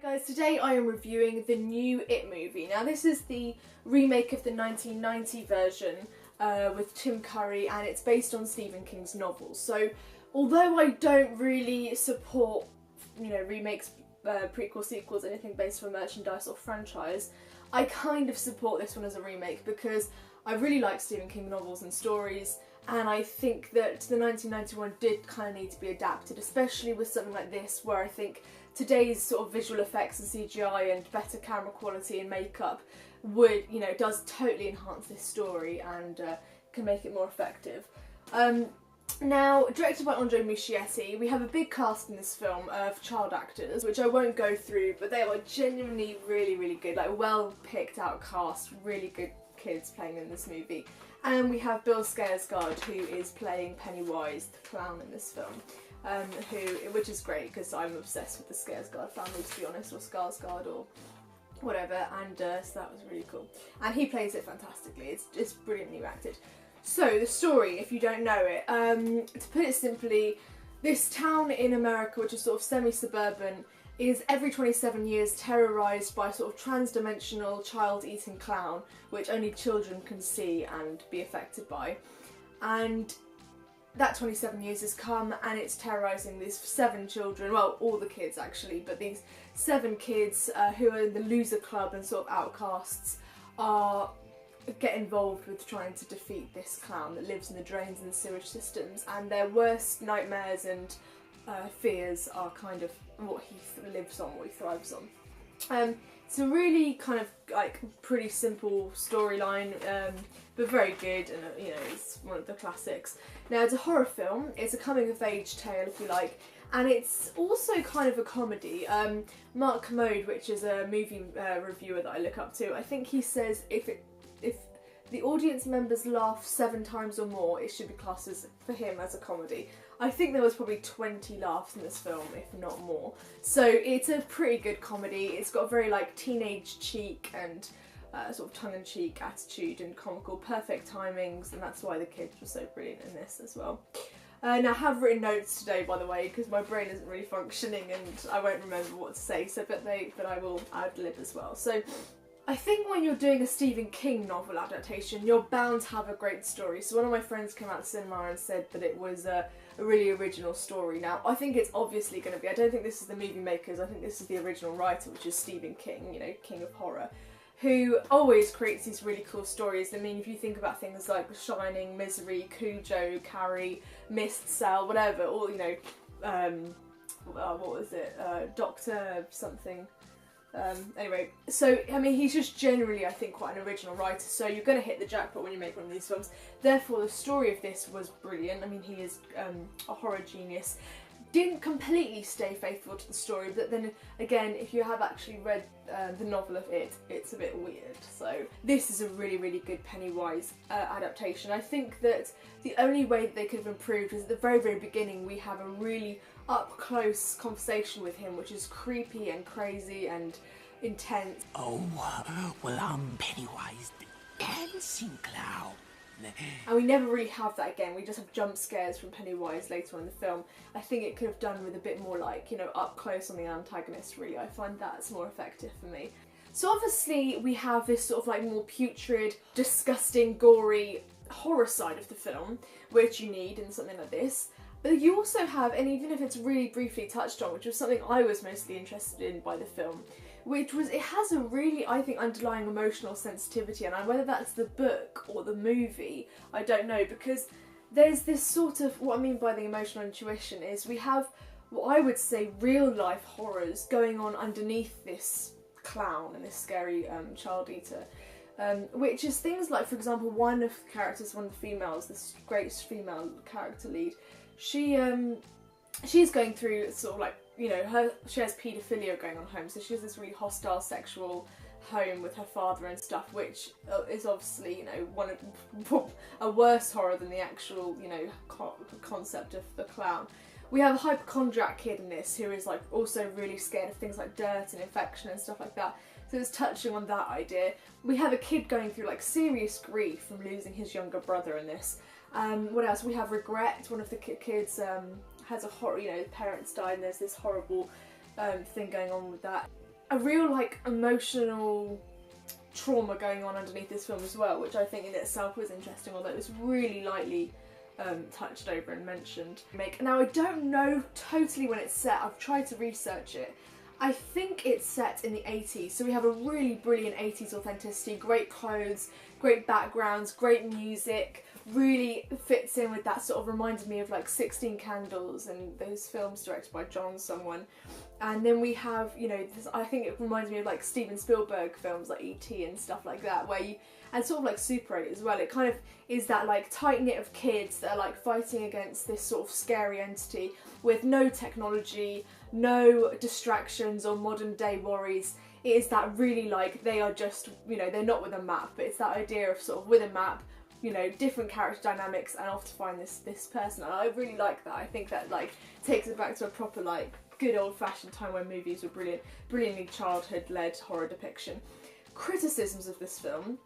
Hi guys, today I am reviewing the new It movie. Now this is the remake of the 1990 version with Tim Curry, and it's based on Stephen King's novels. So although I don't really support, remakes, prequels, sequels, anything based on merchandise or franchise, I kind of support this one as a remake because I really like Stephen King novels and stories, and I think that the 1991 did kind of need to be adapted, especially with something like this where I think today's sort of visual effects and CGI and better camera quality and makeup would, does totally enhance this story and can make it more effective. Now, directed by Andrei Muschietti, we have a big cast in this film of child actors, which I won't go through, but they are genuinely really, really good, like well picked out cast, really good kids playing in this movie. And we have Bill Skarsgård, who is playing Pennywise, the clown in this film. Which is great because I'm obsessed with the Skarsgård family, to be honest, or Skarsgård or whatever, and so that was really cool. And he plays it fantastically, it's brilliantly acted. So the story, if you don't know it, to put it simply, this town in America, which is sort of semi-suburban, is every 27 years terrorised by a sort of trans-dimensional child-eating clown, which only children can see and be affected by. And that 27 years has come and it's terrorising these 7 children, well, all the kids actually, but these 7 kids who are in the loser club and sort of outcasts get involved with trying to defeat this clown that lives in the drains and the sewage systems, and their worst nightmares and fears are kind of what he lives on, what he thrives on. It's a really kind of like pretty simple storyline, but very good, and it's one of the classics. Now it's a horror film, it's a coming of age tale if you like, and it's also kind of a comedy. Mark Commode, which is a movie reviewer that I look up to, I think he says if the audience members laugh 7 times or more, it should be classed as, for him, as a comedy. I think there was probably 20 laughs in this film, if not more. So it's a pretty good comedy. It's got a very like teenage cheek and sort of tongue-in-cheek attitude and comical, perfect timings, and that's why the kids were so brilliant in this as well. Now I have written notes today, by the way, because my brain isn't really functioning and I won't remember what to say. So, but I will ad-lib as well. So I think when you're doing a Stephen King novel adaptation, you're bound to have a great story. So one of my friends came out to cinema and said that it was a really original story. Now, I think it's obviously going to be. I don't think this is the movie makers, I think this is the original writer, which is Stephen King, king of horror, who always creates these really cool stories. I mean, if you think about things like The Shining, Misery, Cujo, Carrie, Mist, Cell, whatever, all, what was it, Doctor something. Anyway, so, I mean, he's just generally, I think, quite an original writer, so you're going to hit the jackpot when you make one of these films. Therefore, the story of this was brilliant. I mean, he is a horror genius. Didn't completely stay faithful to the story, but then, again, if you have actually read the novel of it, it's a bit weird. So, this is a really, really good Pennywise adaptation. I think that the only way that they could have improved is at the very, very beginning we have a really up-close conversation with him, which is creepy and crazy and intense. Oh, well, I'm Pennywise, the dancing clown. And we never really have that again. We just have jump scares from Pennywise later on in the film. I think it could have done with a bit more like, up close on the antagonist, really. I find that's more effective for me. So obviously we have this sort of like more putrid, disgusting, gory horror side of the film, which you need in something like this. But you also have, and even if it's really briefly touched on, which was something I was mostly interested in by the film, which was, it has a really, I think, underlying emotional sensitivity, and whether that's the book or the movie, I don't know, because there's this sort of, what I mean by the emotional intuition is we have what I would say real life horrors going on underneath this clown and this scary child eater. Which is things like, for example, one of the characters, one of the females, this great female character lead, she's going through sort of like, she has paedophilia going on at home, so she has this really hostile sexual home with her father and stuff, which is obviously, one of a worse horror than the actual, concept of the clown. We have a hypochondriac kid in this who is like also really scared of things like dirt and infection and stuff like that. So it's touching on that idea. We have a kid going through like serious grief from losing his younger brother in this. What else? We have regret. One of the kids has a horror, parents died and there's this horrible thing going on with that. a real like emotional trauma going on underneath this film as well, which I think in itself was interesting, although it was really lightly touched over and mentioned. Now I don't know totally when it's set, I've tried to research it. I think it's set in the 80s, so we have a really brilliant 80s authenticity, great clothes, great backgrounds, great music, really fits in with that sort of, reminded me of like 16 Candles and those films directed by John someone. And then we have, you know, this, I think it reminds me of like Steven Spielberg films like E.T. and stuff like that, where you, and sort of like Super 8 as well, it kind of is that like tight-knit of kids that are like fighting against this sort of scary entity with no technology, no distractions or modern day worries. It is that really like, they are just, you know, they're not with a map, but it's that idea of sort of with a map, you know, different character dynamics and off to find this person, and I really like that. I think that like takes it back to a proper like good old-fashioned time when movies were brilliantly childhood-led horror depiction. Criticisms of this film.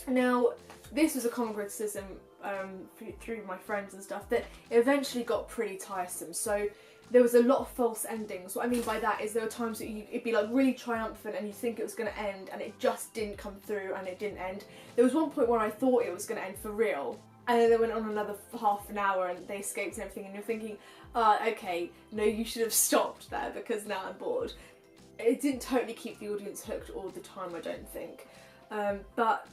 Now, this was a common criticism through my friends and stuff, that it eventually got pretty tiresome. So there was a lot of false endings. What I mean by that is there were times that it'd be like really triumphant and you think it was going to end and it just didn't come through and it didn't end. There was one point where I thought it was going to end for real, and then they went on another half an hour and they escaped and everything, and you're thinking, okay, no, you should have stopped there because now I'm bored. It didn't totally keep the audience hooked all the time, I don't think. But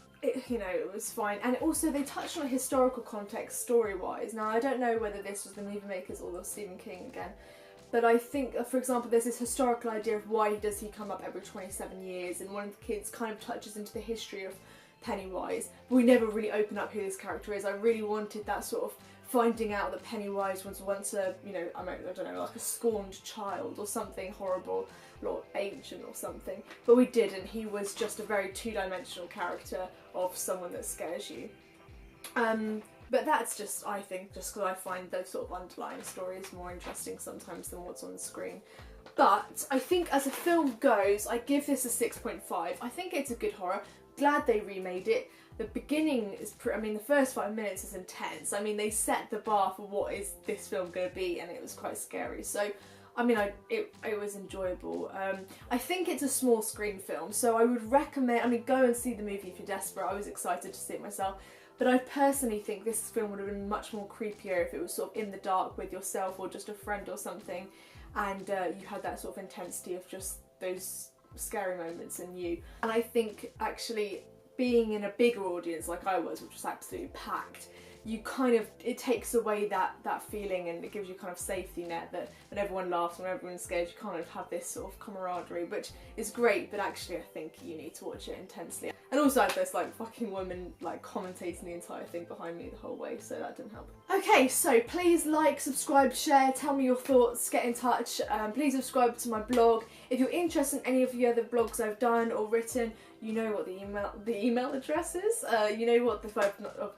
you know, it was fine. And also they touched on a historical context story-wise. Now, I don't know whether this was the movie makers or the Stephen King again, but I think, for example, there's this historical idea of why does he come up every 27 years, and one of the kids kind of touches into the history of Pennywise, but we never really open up who this character is. I really wanted that sort of finding out that Pennywise was once a, you know, I don't know, like a scorned child or something horrible, or ancient or something, but we didn't. He was just a very two-dimensional character of someone that scares you. But that's just, I think, just because I find those sort of underlying stories more interesting sometimes than what's on the screen. But I think as a film goes, I give this a 6.5. I think it's a good horror. Glad they remade it. The beginning is, I mean, the first 5 minutes is intense. I mean, they set the bar for what is this film going to be, and it was quite scary. So, I mean, it was enjoyable. I think it's a small screen film, so I would recommend, I mean, go and see the movie if you're desperate. I was excited to see it myself. But I personally think this film would have been much more creepier if it was sort of in the dark with yourself or just a friend or something, and you had that sort of intensity of just those scary moments in you. And I think actually being in a bigger audience like I was, which was absolutely packed, you kind of, it takes away that feeling, and it gives you kind of safety net that when everyone laughs, when everyone's scared, you kind of have this sort of camaraderie, which is great, but actually I think you need to watch it intensely. And also I had this like fucking woman like commentating the entire thing behind me the whole way, so that didn't help. Okay, so please like, subscribe, share, tell me your thoughts, get in touch. Please subscribe to my blog. If you're interested in any of the other blogs I've done or written, you know what the email address is. You know what the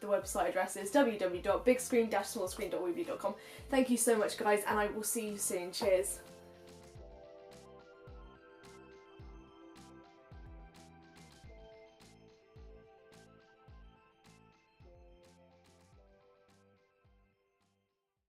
website address is, www.bigscreen-smallscreen.weebly.com. Thank you so much, guys, and I will see you soon. Cheers.